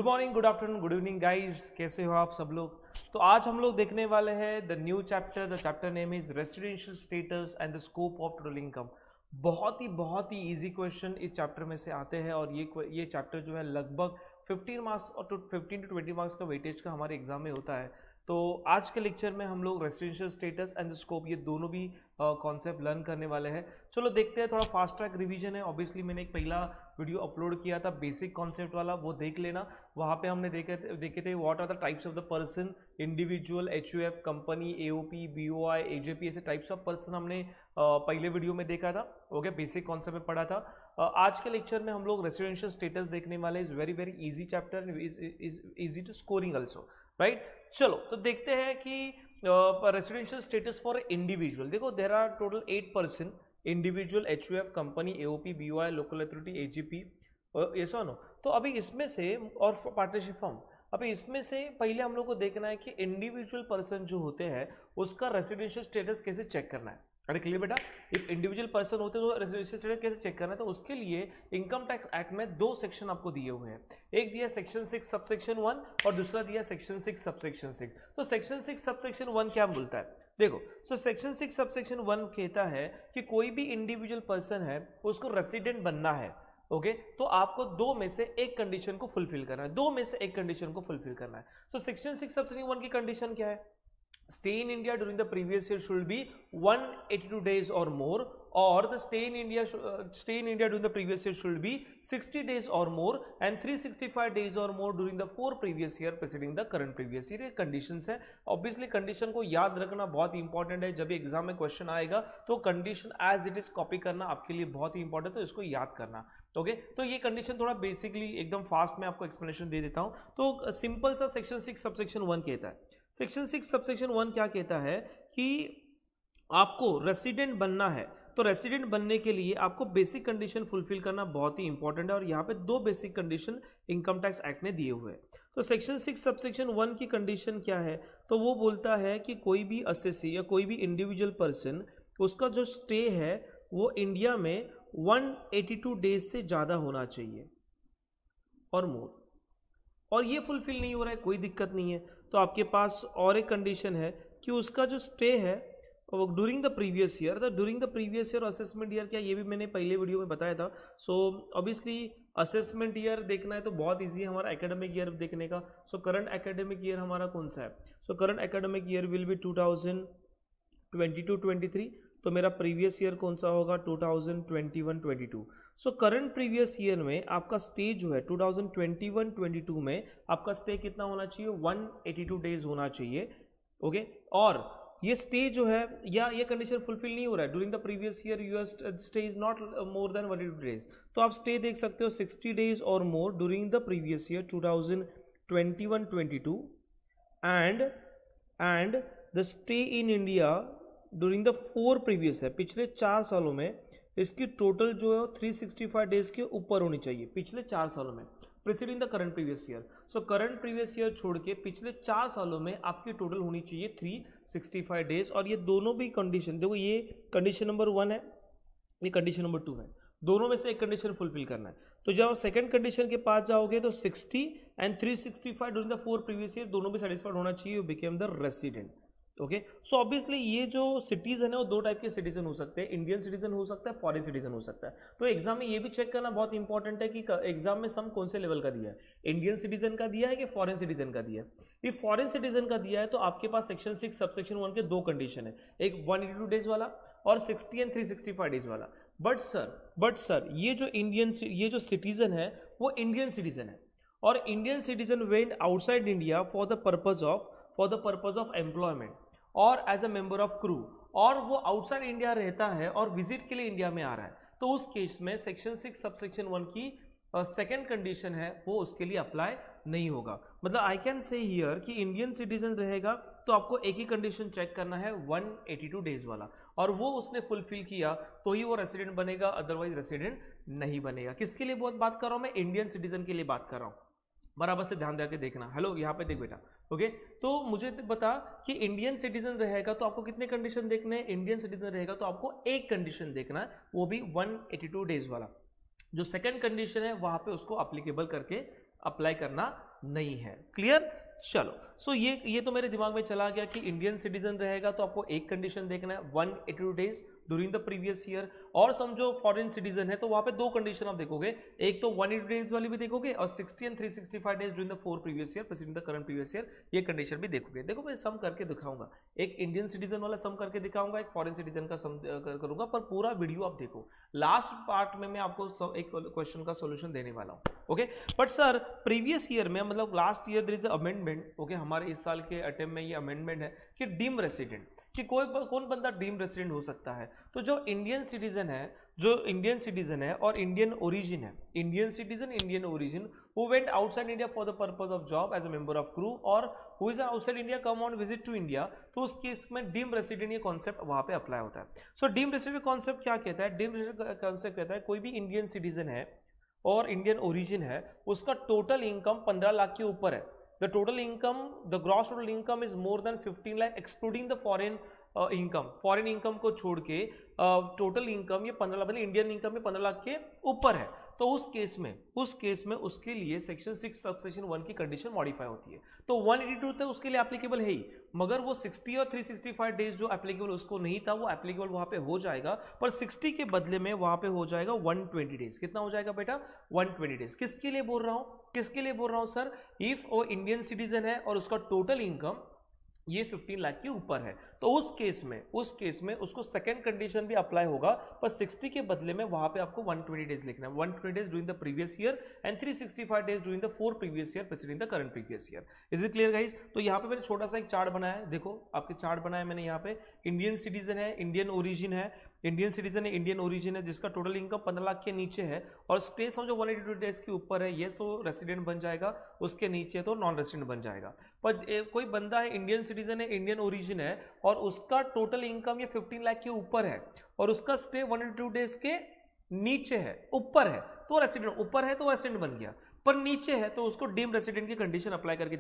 Morning, good afternoon, good evening guys, कैसे हो आप सब लोग। तो आज हम लोग देखने वाले हैं the new chapter. The chapter name is residential status and the scope of total income. बहुत ही इजी क्वेश्चन इस चैप्टर में से आते हैं और ये चैप्टर जो है लगभग 15 मार्क्स और 15 to 20 मार्क्स का वेटेज का हमारे एग्जाम में होता है। तो आज के लेक्चर में हम लोग residential status and the scope ये दोनों भी कॉन्सेप्ट लर्न करने वाले हैं। चलो देखते हैं, थोड़ा फास्ट ट्रैक रिवीजन है। ऑब्वियसली मैंने एक पहला वीडियो अपलोड किया था बेसिक कॉन्सेप्ट वाला, वो देख लेना। वहाँ पे हमने देखे थे what are the types of the person, individual, HUF, company, AOP, BOI, AJP, ऐसे टाइप्स ऑफ पर्सन हमने पहले वीडियो में देखा था। ओके, बेसिक कॉन्सेप्ट में पढ़ा था। आज के लेक्चर में हम लोग रेसिडेंशियल स्टेटस देखने वाले। Is very easy chapter, is easy to scoring also, right. चलो तो देखते हैं कि रेसिडेंशियल स्टेटस फॉर इंडिविजुअल। देखो there are total 8 person, individual, HUF, company, AOP, BOI, local authority, AGP, ऐसा नो। तो अभी इसमें से और पार्टनरशिप फॉर्म, अभी इसमें से पहले हम लोग को देखना है कि इंडिविजुअल पर्सन जो होते हैं उसका रेसिडेंशियल स्टेटस कैसे चेक करना है। अरे क्लियर बेटा, इफ इंडिविजुअल पर्सन होते हैं तो रेसिडेंशियल स्टेटस कैसे चेक करना है। तो उसके लिए इनकम टैक्स एक्ट में 2 सेक्शन आपको दिए हुए हैं। एक दिया सेक्शन 6 सबसेक्शन 1 और दूसरा दिया सेक्शन 6 सबसेक्शन 6। तो सेक्शन 6 सबसेक्शन 1 क्या बोलता है, देखो। सो सेक्शन 6 सबसेक्शन 1 कहता है कि कोई भी इंडिविजुअल पर्सन है उसको रेसिडेंट बनना है। ओके तो आपको 2 में से एक कंडीशन को फुलफिल करना है, 2 में से एक कंडीशन को फुलफिल करना है। तो सेक्शन 6 सबसेक्शन 1 की कंडीशन क्या है, stay in India during the previous year should be 182 days or more, or the stay in India during the previous year should be 60 days or more and 365 days or more during the 4 previous year preceding the current previous year। ये conditions है। Obviously condition को याद रखना बहुत important है। जब भी exam में क्वेश्चन आएगा तो condition as it is copy करना आपके लिए बहुत ही इंपॉर्टेंट है, तो इसको याद करना। ओके तो ये कंडीशन थोड़ा बेसिकली एकदम फास्ट में आपको एक्सप्लेनेशन दे देता हूं। तो सिंपल सा सेक्शन 6 सबसेक्शन 1 कहता है। सेक्शन 6 सबसेक्शन 1 क्या कहता है कि आपको रेसिडेंट बनना है। तो रेसिडेंट बनने के लिए आपको बेसिक कंडीशन फुलफिल करना बहुत ही इंपॉर्टेंट है और यहाँ पे 2 basic condition income tax act ने दिए हुए हैं। तो सेक्शन 6 सबसेक्शन 1 की कंडीशन क्या है, तो वो बोलता है कि कोई भी असेसी या कोई भी इंडिविजुअल पर्सन, उसका जो स्टे है वो इंडिया में 182 डेज से ज़्यादा होना चाहिए और मोर, और ये फुलफिल नहीं हो रहा है, कोई दिक्कत नहीं है। तो आपके पास और एक कंडीशन है कि उसका जो स्टे है during the previous year. The during the previous year assessment year क्या, ये भी मैंने पहले वीडियो में बताया था। सो ऑब्वियसली असेसमेंट ईयर देखना है तो बहुत इजी है हमारा एकेडमिक ईयर देखने का। सो करंट एकेडमिक ईयर हमारा कौन सा है, so current academic year will be 2022-23। तो मेरा प्रीवियस ईयर कौन सा होगा, 2021-22। सो करंट प्रीवियस ईयर में आपका स्टे जो है 2021-22 में आपका स्टे कितना होना चाहिए, 182 डेज होना चाहिए। ओके और ये स्टे जो है या ये कंडीशन फुलफिल नहीं हो रहा है, during the previous year your stay is not more than 182 days, तो आप स्टे देख सकते हो 60 डेज और more during the previous year 2021-22 and the stay in India during the 4 previous है, पिछले 4 सालों में इसकी टोटल जो है 365 डेज के ऊपर होनी चाहिए पिछले 4 सालों में, preceding the current previous year. So current previous year छोड़ के पिछले 4 सालों में आपकी टोटल होनी चाहिए 365 डेज। और ये दोनों भी कंडीशन देखो, ये कंडीशन नंबर 1 है, ये कंडीशन नंबर 2 है, दोनों में से एक कंडीशन फुलफिल करना है। तो जब आप सेकंड कंडीशन के पास जाओगे तो 60 and 365 during the 4 previous year दोनों भी सेटिस्फाइड होना चाहिए, you became the resident. Okay so obviously ये जो सिटीजन है वो 2 टाइप के सिटीजन हो सकते हैं, इंडियन सिटीजन हो सकता है, फॉरेन सिटीजन हो सकता है। तो एग्जाम में ये भी चेक करना बहुत इंपॉर्टेंट है कि एग्जाम में सम कौन से लेवल का दिया है, इंडियन सिटीजन का दिया है कि फॉरेन सिटीजन का दिया है। इफ फॉरेन सिटीजन का दिया है तो आपके पास सेक्शन 6 सबसेक्शन 1 के 2 कंडीशन है, एक 182 डेज वाला और 60 एंड 365 डेज वाला। बट सर ये जो सिटीजन है वो इंडियन सिटीजन है और Indian citizen went outside India for the purpose of employment और as a member of crew, और वो आउटसाइड इंडिया रहता है और विजिट के लिए इंडिया में आ रहा है, तो उस केस में सेक्शन 6 सबसेक्शन 1 की सेकेंड कंडीशन है वो उसके लिए अप्लाई नहीं होगा। मतलब आई कैन से हियर कि इंडियन सिटीजन रहेगा तो आपको एक ही कंडीशन चेक करना है 182 डेज वाला, और वो उसने फुलफिल किया तो ही वो रेसिडेंट बनेगा, अदरवाइज रेसिडेंट नहीं बनेगा। किसके लिए बहुत बात कर रहा हूं मैं, इंडियन सिटीजन के लिए बात कर रहा हूं, बराबर से ध्यान देके देखना। हेलो यहाँ पे देख बेटा, ओके तो मुझे बता कि इंडियन सिटीजन रहेगा तो आपको कितने कंडीशन देखने हैं, इंडियन सिटीजन रहेगा तो आपको एक कंडीशन देखना है, वो भी 182 डेज वाला। जो सेकंड कंडीशन है वहां पे उसको अप्लीकेबल करके अप्लाई करना नहीं है। क्लियर? चलो, सो ये तो मेरे दिमाग में चला गया कि इंडियन सिटीजन रहेगा तो आपको एक कंडीशन देखना है 182 days during the previous year, और समझो फॉरेन सिटीजन है तो वहां पे दो कंडीशन आप देखोगे, एक तो 180 डेज वाली भी देखोगे और 60 and 365 days during the 4 previous year president the current previous year, ये कंडीशन भी देखोगे। देखो मैं सम करके दिखाऊंगा, एक इंडियन सिटीजन वाला सम करके दिखाऊंगा, एक फॉरेन सिटीजन का सम करूंगा, पर पूरा वीडियो आप देखो, लास्ट पार्ट में मैं आपको एक क्वेश्चन का सोल्यूशन देने वाला हूं। Okay, but sir previous year में मतलब last year there is amendment, okay, हमारे इस साल के अटेम्प्ट में ये अमेंडमेंट है कि डीम रेसिडेंट, कि कौन बंदा डीम रेसिडेंट हो सकता है। तो जो इंडियन सिटीजन है और इंडियन ओरिजिन है, Indian citizen Indian origin who went outside India for the purpose of job as a member of crew और who is outside India come on visit to India, तो उस case में deem resident ये concept वहां पे apply होता है। सो deem resident concept क्या कहता है? डीम रेसिडेंट कॉन्सेप्ट कहता है कोई भी इंडियन सिटीजन है और इंडियन ओरिजिन है, उसका टोटल इनकम 15 लाख के ऊपर है, the total income, the gross total income is more than 15 lakh excluding the foreign income, foreign income को छोड़ के टोटल इनकम ये 15 लाख, मतलब इंडियन इनकम में 15 लाख के ऊपर है, तो उस केस में उसके लिए सेक्शन 6 सबसेक्शन 1 की कंडीशन मॉडिफाई होती है। तो 182 तो उसके लिए एप्लीकेबल है ही, मगर वो 60 और 365 डेज जो एप्लीकेबल उसको नहीं था, वो एप्लीकेबल वहां पे हो जाएगा, पर 60 के बदले में वहां पे हो जाएगा 120 डेज। कितना हो जाएगा बेटा? 120 डेज। किसके लिए बोल रहा हूं सर? इफ वो इंडियन सिटीजन है और उसका टोटल इनकम ये 15 लाख के ऊपर है, तो उस केस में उसको सेकंड कंडीशन भी अप्लाई होगा, पर 60 के बदले में वहां पे आपको 120 डेज लिखना है, 120 days during the previous year and 365 days during the 4 previous year president the current previous year. Is it clear guys? तो यहाँ पे मैंने छोटा सा एक चार्ट बनाया है, देखो आपके चार्ट बनाया मैंने यहाँ पे, इंडियन सिटीजन है, इंडियन ओरिजिन है, इंडियन ओरिजिन है जिसका टोटल इनकम 15 लाख के नीचे है और स्टे समझो 182 डेज के ऊपर है, ये तो रेसिडेंट बन जाएगा, उसके नीचे तो नॉन रेसिडेंट बन जाएगा। पर कोई बंदा है इंडियन सिटीजन है, इंडियन ओरिजिन है और उसका टोटल इनकम ये 15 लाख के ऊपर है और उसका स्टे 182 डेज के नीचे है, ऊपर है तो रेसिडेंट, ऊपर है तो रेसिडेंट बन गया, पर नीचे है तो उसको डीम रेसिडेंट की कंडीशन अप्लाई करके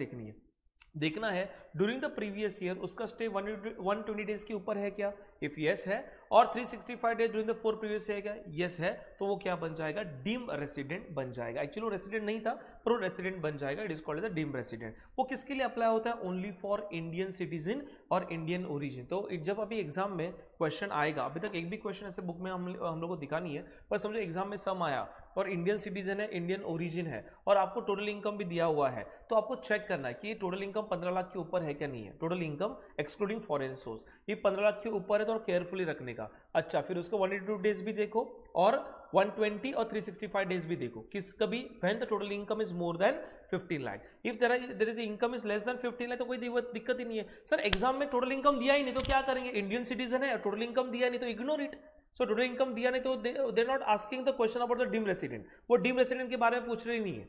देखना है ड्यूरिंग द प्रीवियस ईयर उसका स्टे 120 डेज के ऊपर है क्या? इफ यस है, और 365 डेज ड्यूरिंग द 4 प्रीवियस है क्या? यस है, तो वो क्या बन जाएगा? डीम रेसिडेंट बन जाएगा। एक्चुअली रेसिडेंट नहीं था पर वो रेसिडेंट बन जाएगा, it is called the deem resident. वो किसके लिए अप्लाई होता है? ओनली फॉर इंडियन सिटीजन और इंडियन ओरिजिन। तो जब अभी एग्जाम में क्वेश्चन आएगा, अभी तक एक भी क्वेश्चन ऐसे बुक में हम लोग को दिखा नहीं है, पर समझो एग्जाम में सम आया और इंडियन सिटीजन है, इंडियन ओरिजिन है और आपको टोटल इनकम भी दिया हुआ है, तो आपको चेक करना है कि ये टोटल इनकम 15 लाख के ऊपर है क्या नहीं है, total income excluding foreign source, ये 15 लाख के ऊपर है तो केयरफुली रखने का। अच्छा, फिर उसका 182 डेज भी देखो और 120 और 365 डेज भी देखो, किस कभी when the total income is more than 15 lakh. If there is income is less than 15 lakh तो कोई दिक्कत ही नहीं है। सर एग्जाम में टोटल इनकम दिया ही नहीं तो क्या करेंगे? इंडियन सिटीजन है, टोटल इनकम दिया नहीं तो ignore it. So total income दिया नहीं तो they not asking the question about the deem resident, वो डीम रेसिडेंट के बारे में पूछ रहे ही नहीं है,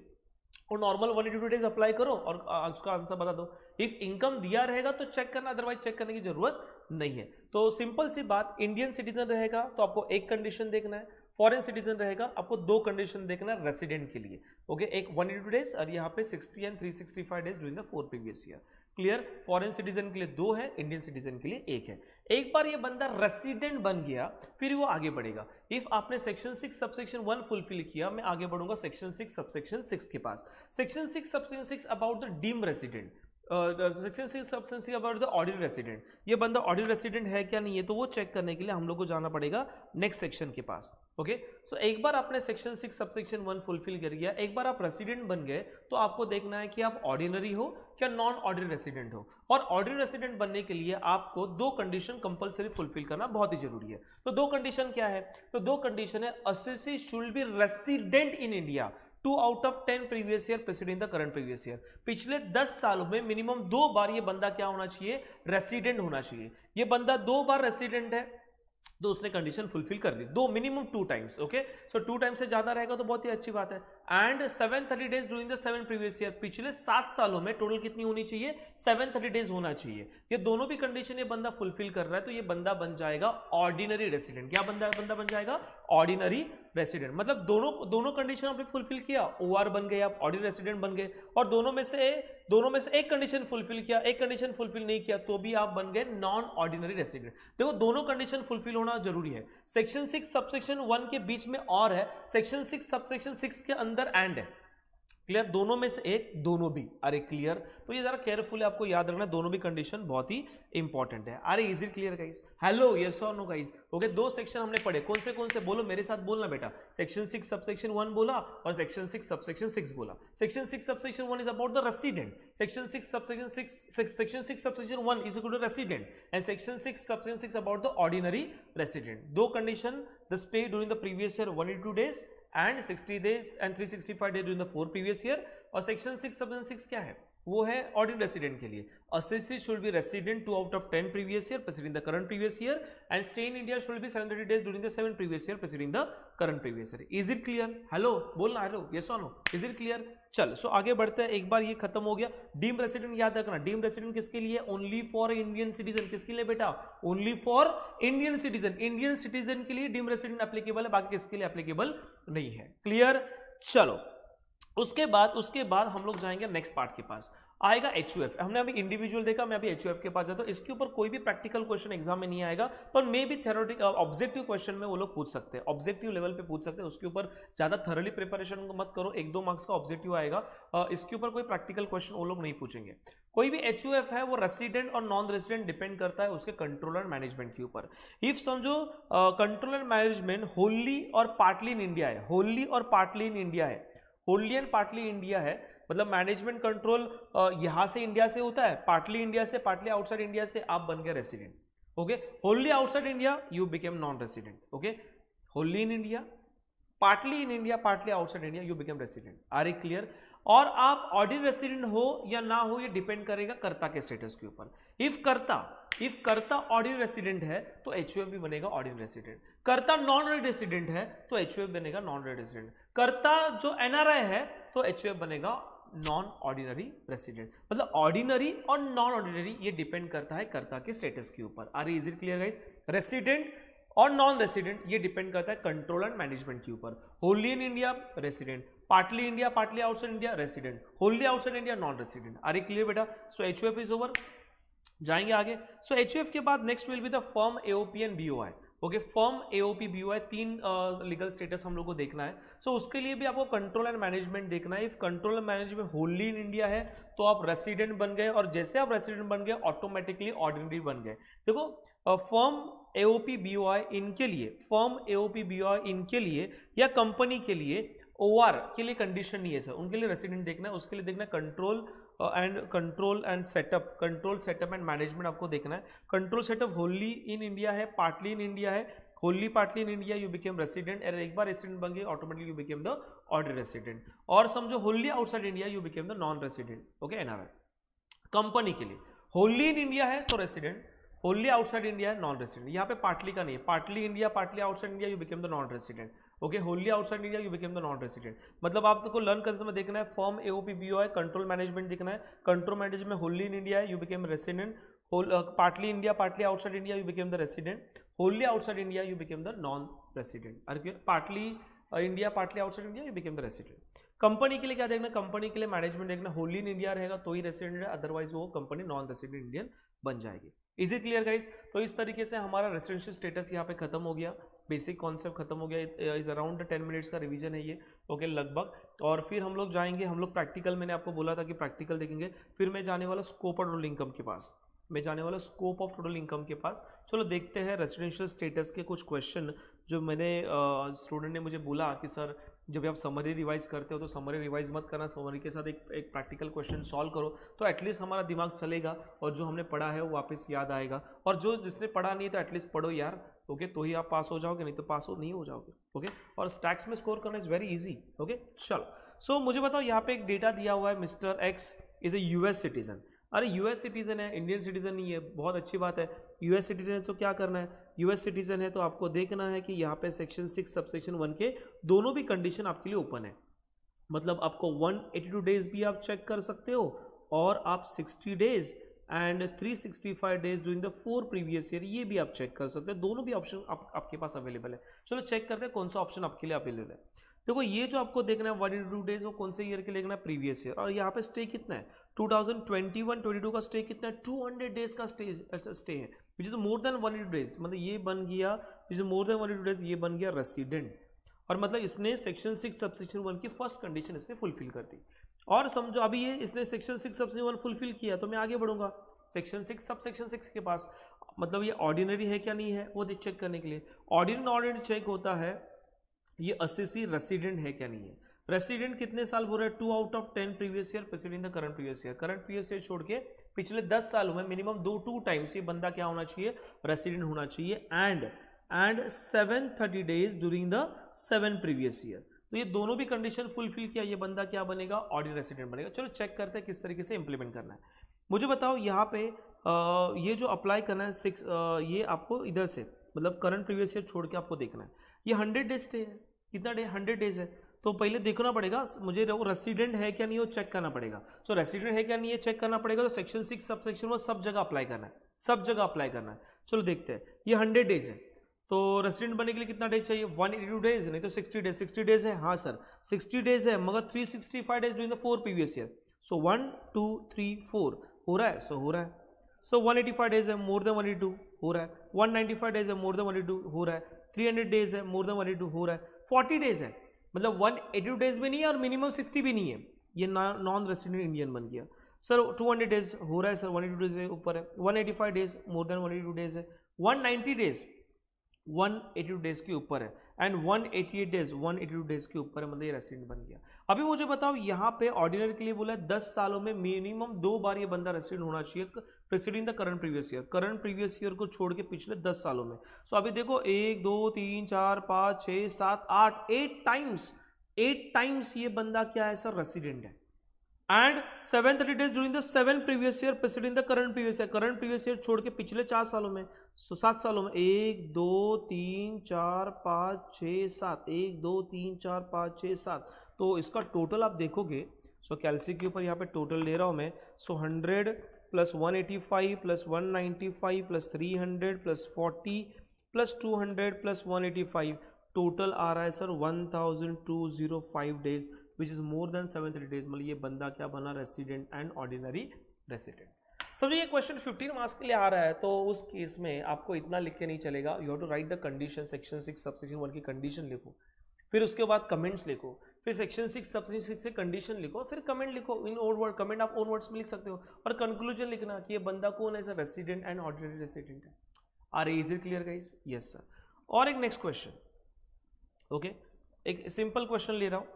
और नॉर्मल 182 डेज अप्लाई करो और उसका आंसर बता दो। इफ इनकम दिया रहेगा तो चेक करना, अदरवाइज चेक करने की जरूरत नहीं है। तो सिंपल सी बात, इंडियन सिटीजन रहेगा तो आपको एक कंडीशन देखना है, फॉरेन सिटीजन रहेगा आपको दो कंडीशन देखना है रेसिडेंट के लिए। ओके, एक 182 डेज और यहाँ पे 60 and 365 days during the 4 previous year. Clear? Foreign citizen के लिए 2 है, इंडियन सिटीजन के लिए 1 है। एक बार ये बंदा रेसिडेंट बन गया फिर वो आगे बढ़ेगा। इफ आपने सेक्शन 6 सबसेक्शन 1 फुलफिल किया, मैं आगे बढ़ूंगा सेक्शन 6 सबसेक्शन 6 के पास। Section 6 subsection 6 about the deem resident, section 6 subsection 6 about the ordinary resident. ये बंदा ऑर्डिनरी रेसिडेंट है क्या नहीं है, तो वो चेक करने के लिए हम लोग को जाना पड़ेगा नेक्स्ट सेक्शन के पास। ओके, सो एक बार आपने सेक्शन 6 सबसेक्शन 1 फुलफिल कर गया, एक बार आप रेसिडेंट बन गए, तो आपको देखना है कि आप ऑर्डिनरी हो क्या नॉन ऑर्डिनरी रेसिडेंट हो। और ऑर्डिनरी रेसिडेंट बनने के लिए आपको 2 कंडीशन कंपलसरी फुलफिल करना बहुत ही जरूरी है। तो 2 कंडीशन क्या है? तो 2 कंडीशन है, assessee should be resident in India 2 out of 10 previous year president the current previous year. पिछले 10 सालों में मिनिमम 2 बार ये बंदा क्या होना चाहिए? रेसिडेंट होना चाहिए। ये बंदा 2 बार रेसिडेंट है तो उसने कंडीशन फुलफिल कर दी, 2 मिनिमम 2 टाइम्स। ओके, सो 2 टाइम्स से ज्यादा रहेगा तो बहुत ही अच्छी बात है। And 730 days during the 7 previous year, पिछले 7 सालों में टोटल कितनी होनी चाहिए? 730 डेज होना चाहिए। ये दोनों भी कंडीशन ये बंदा फुलफिल कर रहा है तो ये बंदा बन जाएगा ऑर्डिनरी रेसिडेंट। क्या बंदा बन जाएगा? Ordinary resident. मतलब दोनों कंडीशन आपने फुलफिल किया, ओआर बन गए, आप ऑर्डिनरी रेसिडेंट बन गए, और दोनों में से एक कंडीशन फुलफिल किया, एक कंडीशन फुलफिल नहीं किया तो भी आप बन गए नॉन ऑर्डिनरी रेसिडेंट। देखो दोनों कंडीशन फुलफिल होना जरूरी है। सेक्शन 6 सबसेक्शन 1 के बीच में और है, सेक्शन 6 सबसेक्शन 6 के अंदर एंड है। क्लियर, दोनों में से एक, दोनों भी, अरे क्लियर। तो ये जरा केयरफुली आपको याद रखना, दोनों भी कंडीशन बहुत ही इंपॉर्टेंट है। अरे is it clear guys? Hello, yes और नो गाइस? ओके, दो सेक्शन हमने पढ़े, कौन से बोलो, मेरे साथ बोलना बेटा। सेक्शन 6 सबसेक्शन 1 बोला और सेक्शन 6 सबसेक्शन 6 बोला। Section 6 subsection 1 is about the resident, section 6 subsection 1 is equal to resident and section 6 subsection 6 about the ordinary resident. दो condition, the stay during the previous year 182 days and 60 days and 365 days during the 4 previous year। और section 6 subsection 6 क्या है? वो है ordinary resident के लिए। Assessee should be resident 2 out of 10 previous year preceding the current previous year and stay in India should be 730 days during the 7 previous year preceding the current previous year। Is it clear? Hello बोलना, hello, yes or no? Is it clear? चल, सो आगे बढ़ते हैं। एक बार ये खत्म हो गया। डीम रेसिडेंट याद रखना, डीम रेसिडेंट किसके लिए? Only for Indian citizen. किसके लिए बेटा? Only for Indian citizen. Indian citizen के लिए डीम रेसिडेंट एप्लीकेबल है, बाकी किसके लिए एप्लीकेबल नहीं है। क्लियर? चलो, उसके बाद हम लोग जाएंगे नेक्स्ट पार्ट के पास, आएगा HUF। हमने अभी इंडिविजुअल देखा, मैं अभी HUF के पास जाता हूं। इसके ऊपर कोई भी प्रैक्टिकल क्वेश्चन एग्जाम में नहीं आएगा, पर मे भी थ्योरेटिक ऑब्जेक्टिव क्वेश्चन में वो लोग पूछ सकते हैं, ऑब्जेक्टिव लेवल पे पूछ सकते हैं। उसके ऊपर ज्यादा थरली प्रिपरेशन मत करो, 1-2 मार्क्स का ऑब्जेक्टिव आएगा। इसके ऊपर कोई प्रैक्टिकल क्वेश्चन वो लोग नहीं पूछेंगे। कोई भी HUF है वो रेसिडेंट और नॉन रेसिडेंट डिपेंड करता है उसके कंट्रोल एंड मैनेजमेंट के ऊपर। इफ समझो कंट्रोल एंड मैनेजमेंट होली और पार्टली इन इंडिया है, होली और पार्टली इन इंडिया है, होली एंड पार्टली इंडिया है, मतलब मैनेजमेंट कंट्रोल यहां से इंडिया से होता है, पार्टली इंडिया से, पार्टली आउटसाइड इंडिया से, आप बन गए resident. Okay, wholly outside India you became non resident. Okay, wholly in India, partly in India, partly outside India, you became resident. Are it clear? और आप ऑर्डिनरी रेसिडेंट हो या ना हो ये डिपेंड करेगा कर्ता के स्टेटस के ऊपर। इफ कर्ता ऑर्डिनरी रेसिडेंट है तो HUF भी बनेगा ऑर्डिनरी रेसिडेंट। कर्ता नॉन रेसिडेंट है तो HUF बनेगा नॉन रेसिडेंट। कर्ता जो NRI है तो HUF बनेगा नॉन ऑर्डिनरी रेसिडेंट। मतलब ऑर्डिनरी और नॉन ऑर्डिनरी ये डिपेंड करता है कर्ता के स्टेटस के ऊपर। Are is it clear guys? Resident और नॉन रेसिडेंट ये डिपेंड करता है कंट्रोल एंड मैनेजमेंट के ऊपर। Wholly in India resident, partly India, partly outside India resident, wholly outside India non resident. Are it clear बेटा? So HUF is over. जाएंगे आगे। So HUF के बाद next will be the firm, AOP and BOI। Okay, firm, AOP, BOI, 3 legal status हम लोग को देखना है। सो उसके लिए भी आपको कंट्रोल एंड मैनेजमेंट देखना है। If control and management wholly in India है तो आप रेसिडेंट बन गए, और जैसे आप रेसिडेंट बन गए ऑटोमेटिकली ऑर्डिनरी बन गए। देखो फर्म, AOP, BOI इनके लिए, फर्म, AOP, BOI इनके लिए या कंपनी के लिए OR के लिए कंडीशन नहीं है सर, उनके लिए रेसिडेंट देखना है। उसके लिए देखना है control and setup and management आपको देखना है। Control setup Holi in India है, पार्टली इन इंडिया है, Holi partly in India you became resident, और एक बार रेसिडेंट बन गए automatically you became the ordinary resident. और समझो Holi outside India you became the non resident. Okay, NRI। Company के लिए होली इन इंडिया है तो रेसिडेंट, होली आउटसाइड इंडिया है नॉन रेसिडेंट। यहाँ पे पार्टली का नहीं है, partly India, partly outside India you became the non resident. Okay, wholly outside India you became the non resident. मतलब आपको लर्न करने में देखना है firm, AOP, BOI, control management देखना है। Control management wholly in India है you became resident, partly India, partly outside India you became the resident, wholly outside India you became the non resident. Partly India, partly outside India you became the resident. Company के लिए क्या देखना? Company के लिए management देखना, Holi in India रहेगा तो ही resident है, अदरवाइज वो कंपनी नॉन रेसिडेंट इंडियन बन जाएगी। Is it clear guys? तो इस तरीके से हमारा रेसिडेंशियल स्टेटस यहाँ पे खत्म हो गया, बेसिक कॉन्सेप्ट खत्म हो गया। इज अराउंड 10 मिनट्स का रिवीजन है ये। ओके, लगभग। और फिर हम लोग जाएंगे, हम लोग प्रैक्टिकल, मैंने आपको बोला था कि प्रैक्टिकल देखेंगे। फिर मैं जाने वाला स्कोप ऑफ टोटल इनकम के पास, मैं जाने वाला स्कोप ऑफ टोटल इनकम के पास। चलो देखते हैं रेसिडेंशियल स्टेटस के कुछ क्वेश्चन जो मैंने स्टूडेंट ने मुझे बोला कि सर जब आप समरी रिवाइज करते हो तो समरी रिवाइज मत करना, समरी के साथ एक प्रैक्टिकल क्वेश्चन सॉल्व करो तो एटलीस्ट हमारा दिमाग चलेगा और जो हमने पढ़ा है वो वापस याद आएगा। और जो जिसने पढ़ा नहीं तो एटलीस्ट पढ़ो यार। ओके, तो ही आप पास हो जाओगे, नहीं तो पास नहीं हो जाओगे। ओके, और स्टैक्स में स्कोर करना इज वेरी इजी। ओके, चलो। सो मुझे बताओ, यहाँ पे एक डेटा दिया हुआ है, mister x is a US citizen. अरे US सिटीजन है, इंडियन सिटीजन नहीं है, बहुत अच्छी बात है। US सिटीजन है तो क्या करना है? US सिटीजन है तो आपको देखना है कि यहाँ पे सेक्शन 6 सबसेक्शन 1 के दोनों भी कंडीशन आपके लिए ओपन है। मतलब आपको 182 डेज भी आप चेक कर सकते हो और आप 60 days and 365 days during the 4 previous year ये भी आप चेक कर सकते हैं। दोनों भी ऑप्शन आपके पास अवेलेबल है। चलो चेक करते हैं कौन सा ऑप्शन आपके लिए अवेलेबल है। देखो ये जो आपको देखना है 182 डेज वो कौन से ईयर के लिए देखना है? Previous year. और यहाँ पे स्टे कितना है? 2021-22 का स्टे कितना है? 200 डेज का स्टे है, विच इज मोर देन 182 डेज। मतलब ये बन गया, विच इज मोर देन 182 डेज, ये बन गया रेसिडेंट। और मतलब इसने सेक्शन 6 सबसेक्शन 1 की फर्स्ट कंडीशन इसने फुलफिल कर दी। और समझो अभी ये इसने सेक्शन 6 सबसेक्शन 1 फुलफिल किया तो मैं आगे बढ़ूंगा सेक्शन 6 सबसेक्शन 6 के पास, मतलब ये ऑर्डिनरी है क्या नहीं है वो चेक करने के लिए। ऑर्डिनरी ऑर्डिनरी चेक होता है ये असेसी रेसिडेंट है क्या नहीं है। रेसिडेंट कितने साल बोल रहे हैं, 2 out of 10 previous year president the current previous year. Current previous year छोड़ के पिछले 10 सालों में मिनिमम 2 टाइम्स ये बंदा क्या होना चाहिए, रेसिडेंट होना चाहिए। And 730 days during the 7 previous year. तो ये दोनों भी कंडीशन फुलफिल किया, ये बंदा क्या बनेगा, ऑर्डिनरी रेसिडेंट बनेगा। चलो चेक करते हैं किस तरीके से इंप्लीमेंट करना है। मुझे बताओ यहाँ पे ये जो अप्लाई करना है 6 ये आपको इधर से मतलब करंट प्रीवियस ईयर छोड़ के आपको देखना है। ये 100 डेज स्टे है, कितना डे, 100 डेज है। तो पहले देखना पड़ेगा मुझे वो रेसिडेंट है क्या नहीं वो चेक करना पड़ेगा। सो रेसिडेंट है क्या नहीं ये चेक करना पड़ेगा। तो सेक्शन 6 सबसेक्शन 1 सब जगह अप्लाई करना है, सब जगह अप्लाई करना है। चलो देखते हैं, ये 100 डेज है तो रेसिडेंट बनने के लिए कितना डेज चाहिए, 182 डेज, नहीं तो 60 डेज। 60 डेज है, हाँ सर 60 डेज है, मगर 365 days during the 4 previous year. सो 1 2 3 4 हो रहा है, सो हो रहा है। सो 185 डेज है, मोर देन 182 हो रहा है। 195 डेज है, मोर देन 182 हो रहा है। 300 डेज है, मोर देन 182 हो रहा है। 40 डेज है, मतलब 182 डेज भी नहीं है और मिनिमम 60 भी नहीं है, ये नॉन रेसिडेंट इंडियन बन गया। सर 200 डेज हो रहा है सर, 182 डेज है ऊपर है। 185 डेज मोर देन 182 डेज है। 190 डेज 182 डेज के ऊपर है। एंड 188 डेज 182 डेज के ऊपर है, मतलब ये रेसिडेंट बन गया। अभी मुझे बताओ यहाँ पे ऑर्डिनरी के लिए बोला है 10 सालों में मिनिमम 2 बार ये बंदा रेसिडेंट होना चाहिए presiding the current previous year. Current previous year को छोड़ के पिछले 10 सालों में। सो अभी देखो 1 2 3 4 5 6 7 8 टाइम्स ये बंदा क्या है सर, रेसिडेंट है। And 730 days during the 7 previous year presiding the current previous year. Current previous year छोड़ के पिछले 4 सालों में, सो 7 सालों में 1 2 3 4 5 6 7 1 2 3 4 5 6 7। तो इसका टोटल आप देखोगे, सो कैलसी के ऊपर यहाँ पे टोटल ले रहा हूँ मैं। So 100 plus 185 plus 195 plus 300 plus 40 plus 200 plus 185, total आ रहा है sir 1205 days which is more than 730 days. मतलब ये बंदा क्या बना, रेसिडेंट एंड ऑर्डिनरी रेसिडेंट। समझिए ये क्वेश्चन 15 मार्क्स के लिए आ रहा है, तो उस केस में आपको इतना लिख के नहीं चलेगा। You have to write the condition, section 6 subsection 1 की कंडीशन लिखो, फिर उसके बाद कमेंट्स लिखो, फिर सेक्शन 6 सबसेक्शन 6 से कंडीशन लिखो, फिर कमेंट लिखो इन ओन वर्ड। कमेंट आप ओन वर्ड्स में लिख सकते हो और कंक्लूजन लिखना कि ये बंदा कौन है सर, रेसिडेंट एंड ऑर्डिनरी रेसिडेंट है। Are is it clear guys? Yes sir. और एक नेक्स्ट क्वेश्चन, ओके एक सिंपल क्वेश्चन ले रहा हूँ।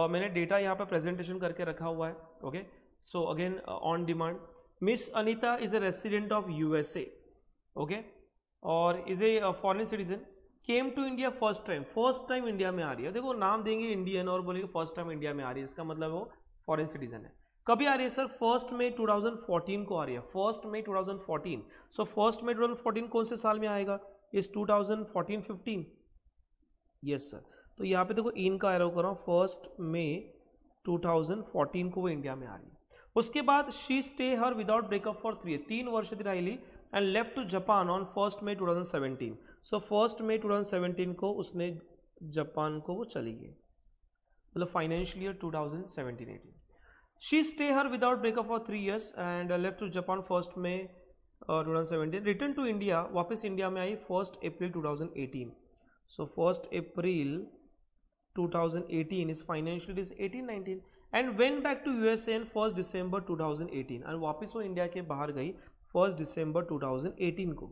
मैंने डेटा यहाँ पे प्रेजेंटेशन करके रखा हुआ है। Okay so again on demand, miss Anita is a resident of USA, okay, और is a foreign citizen, came to India first time India में आ रही है। देखो नाम देंगे इंडियन और बोलेंगे फर्स्ट टाइम इंडिया में आ रही है, इसका मतलब वो फॉरेन सिटीजन है। कभी आ रही है सर? 1 मई 2014 को आ रही है, 1 मई 2014। सो 1 मई 2014 कौन से साल में आएगा? इस 2014-15, यस सर। तो यहाँ पे देखो इन का एरो कर रहा हूँ, 1 मई 2014 को वो इंडिया में आ रही है। उसके बाद she stay her without breakup for 3 वर्ष ती राहिली and left to Japan on 1 May 2017। So 1 मई 2017 को उसने जापान को वो चली गई, मतलब financial year 2017-18। She stay her without breakup for 3 years and left to Japan 1 May 2017। Return to India, वापस इंडिया में आई 1 अप्रैल 2018। सो 1 अप्रैल 2018 इस financial is 18-19 and went back to USA in 1 December 2018 and वापस वो इंडिया के बाहर गई 1 December 2018 को।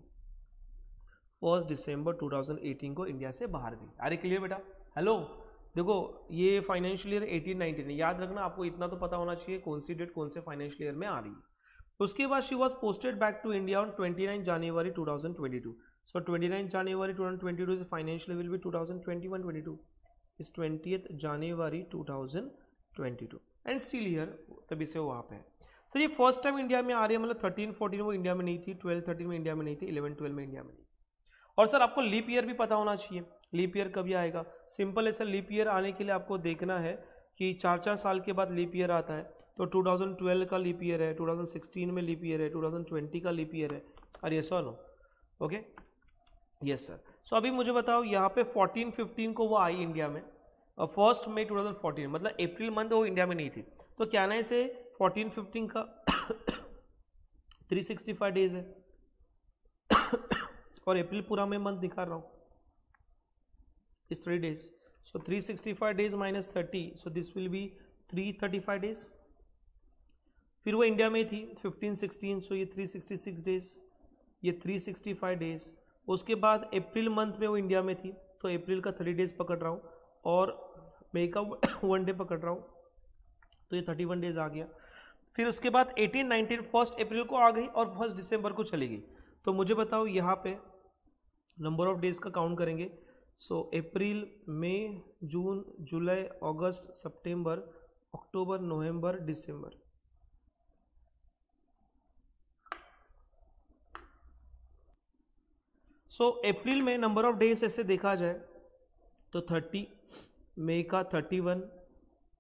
1 दिसंबर 2018 को इंडिया से बाहर गई। अरे क्लियर बेटा? हेलो देखो ये फाइनेंशियल ईयर 18-19 याद रखना, आपको इतना तो पता होना चाहिए कौन सी डेट कौन से फाइनेंशियल ईयर में आ रही है। उसके बाद she was posted back to India on 29 January 2022। So 29 January 2022 is financial will be 2021-22 is 20th January 2022 and still here, तभी से वो वहाँ पे है। सर ये फर्स्ट टाइम इंडिया में आ रही है, मतलब 13-14 वो इंडिया में नहीं थी, 12-13 में इंडिया में नहीं थी, 11-12 में इंडिया में नहीं। और सर आपको लीप ईयर भी पता होना चाहिए, लीप ईयर कभी आएगा? सिंपल है सर, लीप ईयर आने के लिए आपको देखना है कि 4-4 साल के बाद लीप ईयर आता है। तो 2012 का लीप ईयर है, 2016 में लीप ईयर है, 2020 का लीप ईयर है। अरे यस और no? Okay yes sir. So अभी मुझे बताओ यहाँ पे 14-15 को वो आई इंडिया में, 1 मई 2014, मतलब अप्रैल मंथ वो इंडिया में नहीं थी। तो क्या ना इसे 14-15 का 365 डेज है और अप्रैल पूरा मैं मंथ दिखा रहा हूँ इस 3 days। So 365 days minus 30, so this will be 335 days. फिर वो इंडिया में थी 15-16, सो ये 366 डेज, ये 365 डेज. उसके बाद अप्रैल मंथ में वो इंडिया में थी, तो अप्रैल का 30 डेज पकड़ रहा हूँ और मई का 1 डे पकड़ रहा हूँ, तो ये 31 डेज आ गया. फिर उसके बाद 18-19 1 अप्रैल को आ गई और 1 दिसंबर को चली गई. तो मुझे बताओ यहाँ पे नंबर ऑफ डेज का काउंट करेंगे. सो अप्रैल, मई, जून, जुलाई, अगस्त, सितंबर, अक्टूबर, नवंबर, दिसंबर. सो अप्रैल में नंबर ऑफ डेज ऐसे देखा जाए तो 30, मई का 31,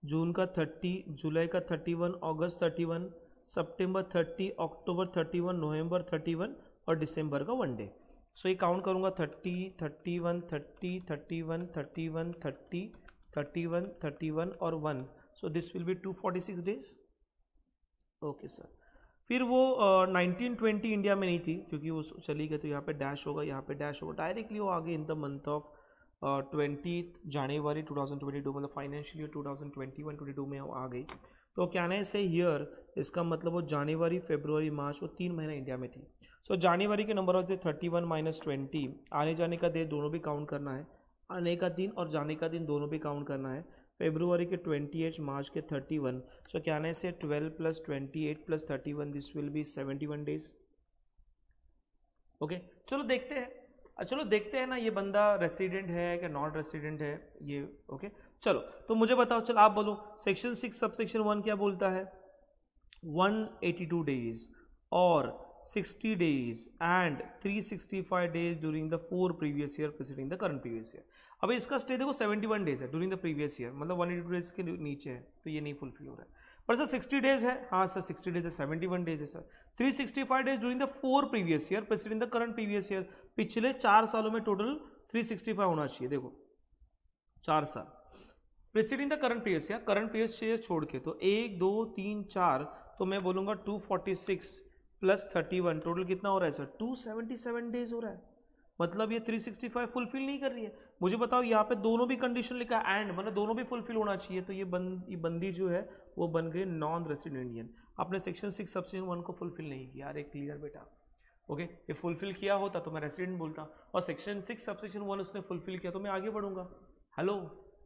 जून का 30, जुलाई का 31, अगस्त 31, सितंबर 30, अक्टूबर 31, नवंबर 31 और दिसंबर का 1 डे. सो ये काउंट करूँगा 30, 31, 30, 31, 31, 30, 31, 31 और 1. So this will be 246 days. Okay sir. फिर वो 1920 इंडिया में नहीं थी क्योंकि वो चली गई, तो यहाँ पे डैश होगा, यहाँ पे डैश होगा. डायरेक्टली वो आ गई इन द मंथ ऑफ 20 जनवरी 2022, मतलब फाइनेंशियल ईयर 2021-22 में वो आ गई. तो कैन आई से हियर, इसका मतलब वो जनवरी, फरवरी, मार्च, वो 3 महीना इंडिया में थी. सो जनवरी के नंबर ऑफ 31 माइनस 20, आने जाने का दिन दोनों भी काउंट करना है, आने का दिन और जाने का दिन दोनों भी काउंट करना है. फरवरी के 28, मार्च के 31. सो कैन आई से 12 + 28 + 31, this will be 71 days. Okay, चलो देखते हैं ना ये बंदा रेसिडेंट है कि नॉन रेसिडेंट है ये. ओके चलो, तो मुझे बताओ, चलो आप बोलो सेक्शन 6 सबसेक्शन 1 क्या बोलता है. 182 डेज और 60 days and 365 days during the 4 previous year preceding the current previous year. अभी इसका स्टे देखो 71 डेज है ड्यूरिंग द प्रीवियस ईयर, मतलब 182 डेज के नीचे है, तो ये नहीं फुलफिल हो रहा है. पर सर 60 डेज है, हाँ सर 60 डेज है, 71 डेज है sir. 365 days during the 4 previous year preceding the current previous year. पिछले 4 सालों में टोटल 365 होना चाहिए. देखो 4 साल preceding the current previous year, current previous year छोड़ के, तो 1 2 3 4, तो मैं बोलूंगा 246 + 31, टोटल कितना हो रहा है सर, 277 डेज हो रहा है. मतलब ये 365 फुलफिल नहीं कर रही है. मुझे बताओ यहाँ पे दोनों भी कंडीशन लिखा है एंड, मतलब दोनों भी फुलफिल होना चाहिए, तो ये बंदी जो है वो बन गई नॉन रेसिडेंट इंडियन. आपने सेक्शन 6 सबसेक्शन 1 को फुलफिल नहीं किया. अरे क्लियर बेटा. ओके, ये फुलफिल किया होता तो मैं रेसिडेंट बोलता, और सेक्शन 6 सबसेक्शन 1 उसने फुलफिल किया तो मैं आगे बढ़ूंगा. Hello,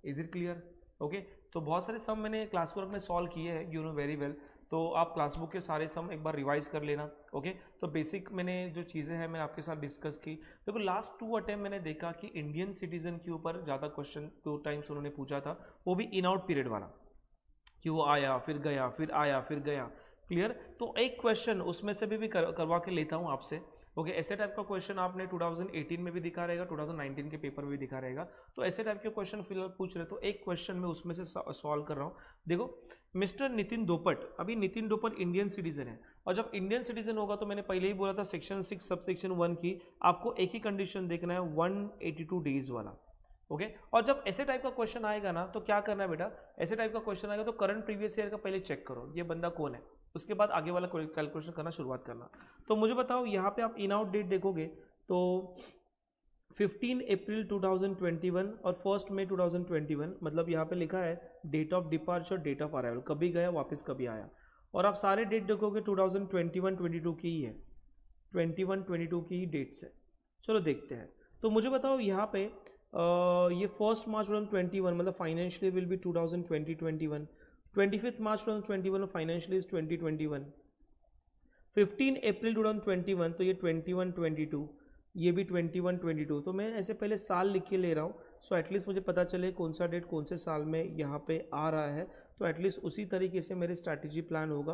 is it clear. Okay, तो बहुत सारे सम मैंने क्लास वर्क में सॉल्व किए हैं, यू नो वेरी वेल. तो आप क्लासबुक के सारे सम एक बार रिवाइज कर लेना. ओके, तो बेसिक मैंने जो चीज़ें हैं मैंने आपके साथ डिस्कस की. देखो लास्ट 2 अटेम्प्ट मैंने देखा कि इंडियन सिटीजन के ऊपर ज़्यादा क्वेश्चन 2 टाइम्स उन्होंने पूछा था, वो भी इन आउट पीरियड वाला, कि वो आया फिर गया फिर आया फिर गया. क्लियर. तो एक क्वेश्चन उसमें से भी करवा के लेता हूँ आपसे. ओके, ऐसे टाइप का क्वेश्चन आपने 2018 में भी दिखा रहेगा, 2019 के पेपर में भी दिखा रहेगा. तो ऐसे टाइप के क्वेश्चन फिलहाल पूछ रहे, तो एक क्वेश्चन मैं उसमें से सॉल्व कर रहा हूँ. देखो मिस्टर नितिन दोपट, अभी नितिन दोपट इंडियन सिटीजन है, और जब इंडियन सिटीजन होगा तो मैंने पहले ही बोला था सेक्शन 6 सबसेक्शन 1 की आपको एक ही कंडीशन देखना है, 182 डेज वाला. ओके, और जब ऐसे टाइप का क्वेश्चन आएगा ना तो क्या करना है बेटा, ऐसे टाइप का क्वेश्चन आएगा तो करंट प्रीवियस ईयर का पहले चेक करो ये बंदा कौन है, उसके बाद आगे वाला कैलकुलेशन करना शुरुआत करना. तो मुझे बताओ यहाँ पे आप इन आउट डेट देखोगे तो 15 अप्रैल 2021 और 1 मई 2021, मतलब यहाँ पे लिखा है date of departure, date of arrival, कभी गया वापस कभी आया. और आप सारे डेट देखोगे 2021-22 की ही है, 21-22 की ही डेट्स है. चलो देखते हैं. तो मुझे बताओ यहाँ पे ये 1 मार्च 2021 मतलब financial will B 2020-21, 25 March 2021 financial is 2021, 15 अप्रैल 2021 तो ये 21-22, ये भी 21-22. तो मैं ऐसे पहले साल लिख के ले रहा हूँ, सो एटलीस्ट मुझे पता चले कौन सा डेट कौन से साल में यहाँ पे आ रहा है, तो एटलीस्ट उसी तरीके से मेरी स्ट्रैटेजी प्लान होगा.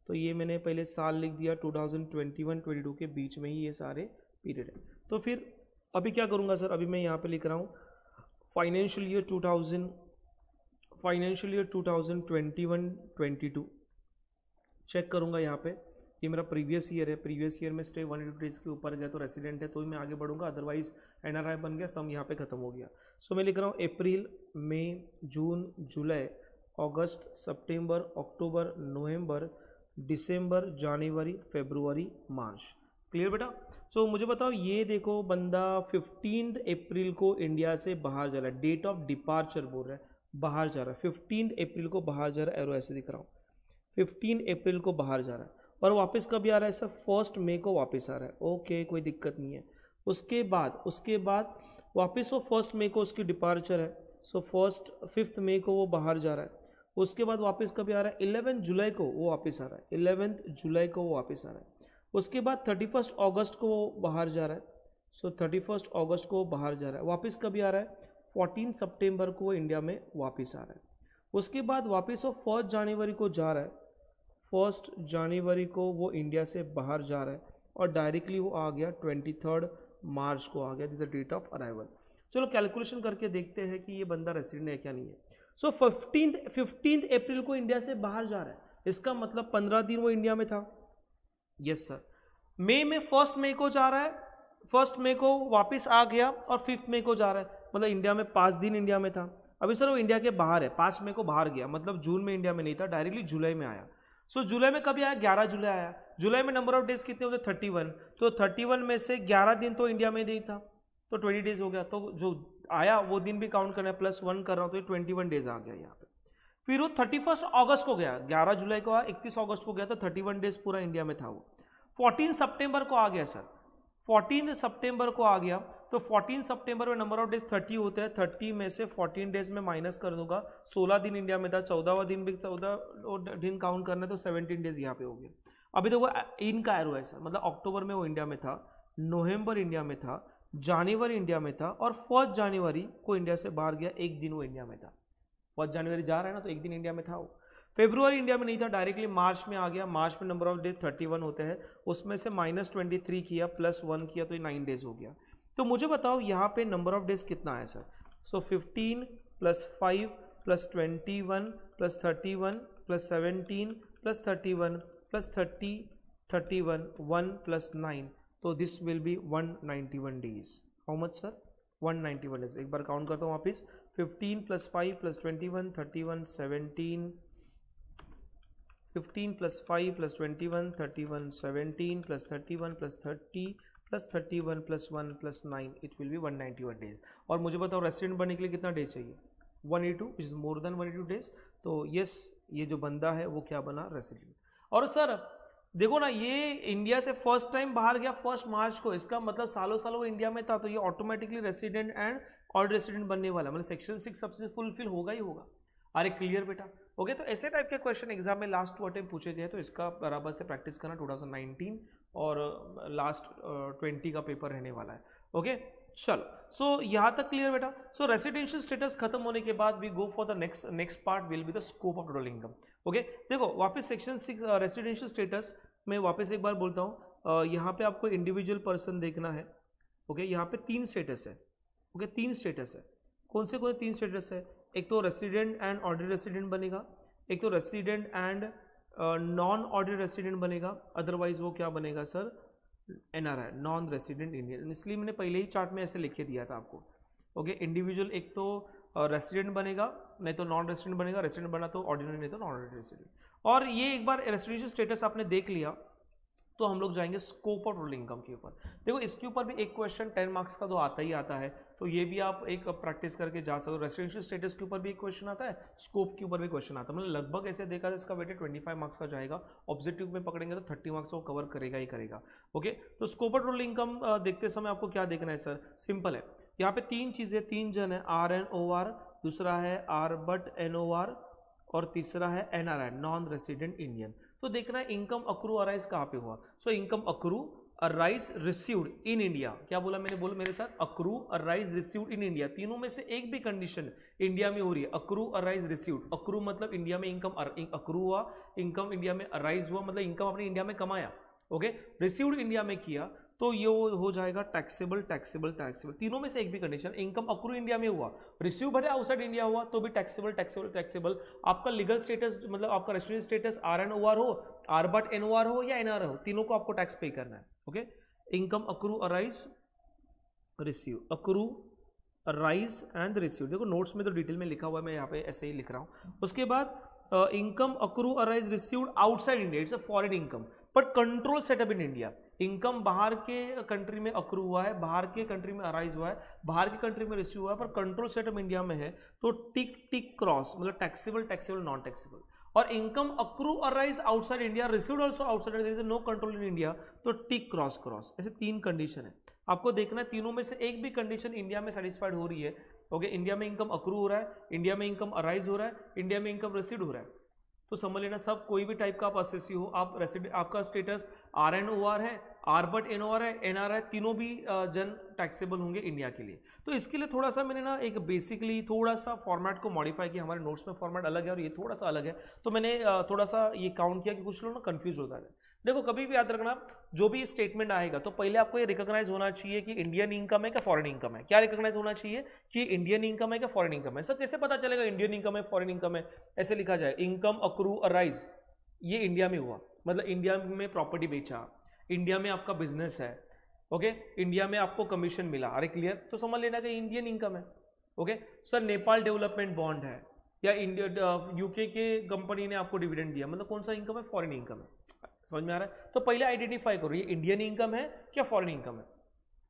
तो ये मैंने पहले साल लिख दिया, 2021-22 के बीच में ही ये सारे पीरियड है. तो फिर अभी क्या करूँगा सर, अभी मैं यहाँ पे लिख रहा हूँ फाइनेंशियल ईयर 2021-22 चेक करूँगा यहाँ पे. ये मेरा प्रीवियस ईयर है, प्रीवियस ईयर में स्टे 182 डेज के ऊपर गया तो रेसिडेंट है, तो ही मैं आगे बढ़ूंगा, अदरवाइज एनआरआई बन गया, सम यहाँ पे खत्म हो गया. सो मैं लिख रहा हूँ अप्रैल, मई, जून, जुलाई, अगस्त, सितंबर, अक्टूबर, नवंबर, दिसंबर, जनवरी, फरवरी, मार्च. क्लियर बेटा? सो मुझे बताओ, ये देखो बंदा 15 अप्रैल को इंडिया से बाहर जा रहा है, डेट ऑफ डिपार्चर बोल रहा है, बाहर जा रहा है 15 अप्रैल को बाहर जा रहा है, एरो ऐसे दिख रहा हूँ, 15 अप्रैल को बाहर जा रहा है, और वापस कभी आ रहा है सर? 1 मई को वापस आ रहा है। ओके, कोई दिक्कत नहीं है। उसके बाद वापस वो 1 मई को उसकी डिपार्चर है, सो 5 मई को वो बाहर जा रहा है। उसके बाद वापस कभी आ रहा है? 11 जुलाई को वो वापस आ रहा है, 11 जुलाई को वो वापस आ रहा है। उसके बाद 31 अगस्त को वो बाहर जा रहा है, सो 31 अगस्त को वो बाहर जा रहा है। वापस कभी आ रहा है? 14 सितंबर को वो इंडिया में वापस आ रहा है। उसके बाद वापस वो 1 जनवरी को जा रहा है, 1 जनवरी को वो इंडिया से बाहर जा रहा है, और डायरेक्टली वो आ गया 23 मार्च को आ गया, this is date of arrival. चलो कैलकुलेशन करके देखते हैं कि ये बंदा रेसिडेंट है क्या नहीं है। सो 15 अप्रैल को इंडिया से बाहर जा रहा है, इसका मतलब 15 दिन वो इंडिया में था। Yes sir. मई में 1 मई को जा रहा है, 1 मई को वापस आ गया, और 5 मई को जा रहा है, मतलब इंडिया में 5 दिन इंडिया में था। अभी सर वो इंडिया के बाहर है, 5 मई को बाहर गया, मतलब जून में इंडिया में नहीं था, डायरेक्टली जुलाई में आया। सो जुलाई में कभी आया? 11 जुलाई आया। जुलाई में नंबर ऑफ डेज कितने होते? 31। तो 31 में से 11 दिन तो इंडिया में नहीं था, तो 20 डेज हो गया। तो जो आया वो दिन भी काउंट करना है, +1 कर रहा हूँ, तो 21 डेज आ गया यहाँ पे। फिर वो 31 अगस्त को गया, 11 जुलाई को आया, 31 अगस्त को गया, तो 31 डेज पूरा इंडिया में था वो। 14 सितंबर को आ गया सर, 14 सितंबर को आ गया, तो 14 सितंबर में नंबर ऑफ डेज 30 होते हैं, 30 में से 14 डेज में माइनस कर दूंगा, 16 दिन इंडिया में था, 14वां दिन भी 14 दिन काउंट करना है, तो 17 डेज यहाँ पे हो गया। अभी देखो इनका एरो है सर, मतलब अक्टूबर में वो इंडिया में था, नवंबर इंडिया में था, जनवरी इंडिया में था, और 1 जनवरी को इंडिया से बाहर गया, 1 दिन वो इंडिया में था। 1 जनवरी जा रहा है ना, तो 1 दिन इंडिया में था वो। फेब्रुआरी इंडिया में नहीं था, डायरेक्टली मार्च में आ गया। मार्च में नंबर ऑफ डेज 31 होते हैं, उसमें से -23 किया, +1 किया, तो ये 9 डेज हो गया। तो मुझे बताओ यहाँ पे नंबर ऑफ डेज कितना है सर? सो 15 + 5 + 21 + 31 + 17 + 31 + 30 31 1 + 9, तो this will be 191 days. How much sir? 191 days. एक बार काउंट करता हूँ वापिस, 15 + 5 + 21 31 17 15 + 5 + 21 31 17 + 31 + 30 + 31 + 1 + 9, इट विल बी 191 डेज। और मुझे बताओ रेसिडेंट बनने के लिए कितना डेज चाहिए? 182, विच इज मोर देन 182 डेज। तो यस, ये जो बंदा है वो क्या बना? रेसिडेंट। और सर देखो ना, ये इंडिया से फर्स्ट टाइम बाहर गया 1 मार्च को, इसका मतलब सालों सालों वो इंडिया में था, तो ये automatically resident and odd resident बनने वाला, मतलब सेक्शन 6 सबसे फुलफिल होगा ही होगा। अरे क्लियर बेटा? ओके, तो ऐसे टाइप के क्वेश्चन एग्जाम में लास्ट 2 अटेम्प्ट पूछे गए, तो इसका बराबर से प्रैक्टिस करना। 2019 और लास्ट 20 का पेपर रहने वाला है। ओके चलो, सो यहाँ तक क्लियर बेटा? सो रेसिडेंशियल स्टेटस खत्म होने के बाद we go for the next part will be the scope of total income. Okay, देखो वापस सेक्शन 6 रेसिडेंशियल स्टेटस में वापस एक बार बोलता हूँ, यहाँ पे आपको इंडिविजुअल पर्सन देखना है। ओके, यहाँ पे 3 स्टेटस है। ओके, 3 स्टेटस है। कौन से 3 स्टेटस है? एक तो रेसिडेंट एंड ऑर्डिनरी रेसिडेंट बनेगा, एक तो resident and non ordinary resident बनेगा, अदरवाइज वो क्या बनेगा sir? NRI, non resident Indian. इसलिए मैंने पहले ही चार्ट में ऐसे लिख के दिया था आपको। ओके, इंडिविजुअल एक तो रेसिडेंट बनेगा, नहीं तो नॉन रेसिडेंट बनेगा, रेसिडेंट बना तो ऑर्डिनरी, नहीं तो नॉन ऑर्डिनरी रेसिडेंट। और ये एक बार रेसिडेंशियल स्टेटस आपने देख लिया, तो हम लोग जाएंगे स्कोप ऑफ टोटल इनकम के ऊपर। देखो इसके ऊपर भी एक क्वेश्चन 10 मार्क्स का तो आता ही आता है, तो ये भी आप एक प्रैक्टिस करके जा सकते हो। रेसिडेंशियल स्टेटस के ऊपर भी एक क्वेश्चन आता है, स्कोप के ऊपर भी क्वेश्चन आता है, मतलब लगभग ऐसे देखा जाए इसका वेटेज 25 मार्क्स का जाएगा। ऑब्जेक्टिव में पकड़ेंगे तो 30 मार्क्स को कवर करेगा ही करेगा। ओके, तो स्कोप ऑफ टोटल इनकम देखते समय आपको क्या देखना है सर? सिंपल है, यहाँ पे 3 चीज़ें, 3 जन है, RNOR, दूसरा है RBUT NOR, और तीसरा है NRI, नॉन रेसिडेंट इंडियन। तो देखना है इनकम अक्रू अराइज कहाँ पे हुआ। So income accrue arise received in India, क्या बोला मैंने? बोलो मेरे साथ, accrue arise received in India. तीनों में से एक भी कंडीशन इंडिया में हो रही है, अक्रू अराइज रिसीव्ड। अक्रू मतलब इंडिया में इनकम अक्रू हुआ, इनकम इंडिया में अराइज हुआ, मतलब इनकम अपने इंडिया में कमाया। ओके, रिसीव्ड इंडिया में किया तो ये हो जाएगा टैक्सेबल टैक्सेबल टैक्सेबल। तीनों में से एक भी कंडीशन, इनकम अक्रू इंडिया में हुआ, रिसीव भले आउटसाइड इंडिया हुआ तो भी टैक्सेबल टैक्सेबल टैक्सेबल। आपका लीगल स्टेटस मतलब आपका रेसिडेंशियल स्टेटस RNOR हो, RBUT NOR हो या NR हो, तीनों को आपको टैक्स पे करना है। Okay, income accrue arise receive, accrue arise and receive. देखो नोट्स में तो डिटेल में लिखा हुआ है, मैं यहाँ पे ऐसे ही लिख रहा हूँ। उसके बाद income accrue arise received outside India, it's a foreign income but control setup in India. Income बाहर के कंट्री में अक्रू हुआ है, बाहर के कंट्री में अराइज हुआ है, बाहर की कंट्री में रिसीव हुआ है, पर कंट्रोल सेटअप इंडिया में है तो टिक टिक क्रॉस, मतलब टैक्सेबल, टैक्सेबल, नॉन टैक्सेबल। और income accrue arise outside India, received also outside, there is no control in India, तो टिक क्रॉस क्रॉस। ऐसे 3 कंडीशन है, आपको देखना है तीनों में से एक भी कंडीशन इंडिया में सेटिस्फाइड हो रही है। ओके, इंडिया में इनकम अक्रू हो रहा है, इंडिया में इनकम अराइज हो रहा है, इंडिया में इनकम रिसीव्ड हो रहा है, तो समझ लेना सब कोई भी टाइप का आप असेसी हो, आप रेसिडेंट, आपका स्टेटस RNOR है, RBUT NOR है, NR है, तीनों भी जन टैक्सेबल होंगे इंडिया के लिए। तो इसके लिए थोड़ा सा मैंने ना एक बेसिकली थोड़ा सा फॉर्मेट को मॉडिफाई किया, हमारे नोट्स में फॉर्मेट अलग है और ये थोड़ा सा अलग है, तो मैंने थोड़ा सा ये काउंट किया कि कुछ लोग ना कंफ्यूज होता है। देखो कभी भी याद रखना, जो भी स्टेटमेंट आएगा तो पहले आपको ये रिकॉग्नाइज होना चाहिए कि इंडियन इनकम है क्या फॉरेन इनकम है। क्या रिकॉग्नाइज होना चाहिए कि इंडियन इनकम है क्या फॉरेन इनकम है। सर कैसे पता चलेगा इंडियन इनकम है फॉरेन इनकम है? ऐसे लिखा जाए, इनकम अक्रू अराइज, ये इंडिया में हुआ, मतलब इंडिया में प्रॉपर्टी बेचा, इंडिया में आपका बिजनेस है, ओके, इंडिया में आपको कमीशन मिला, अरे क्लियर, तो समझ लेना कि इंडियन इनकम है। Okay sir, Nepal development bond है या इंडिया यूके के कंपनी ने आपको डिविडेंड दिया, मतलब कौन सा इनकम है? फॉरेन इनकम है। समझ में आ रहा है? तो पहले आइडेंटिफाई करो ये इंडियन इनकम है क्या फॉरेन इनकम है।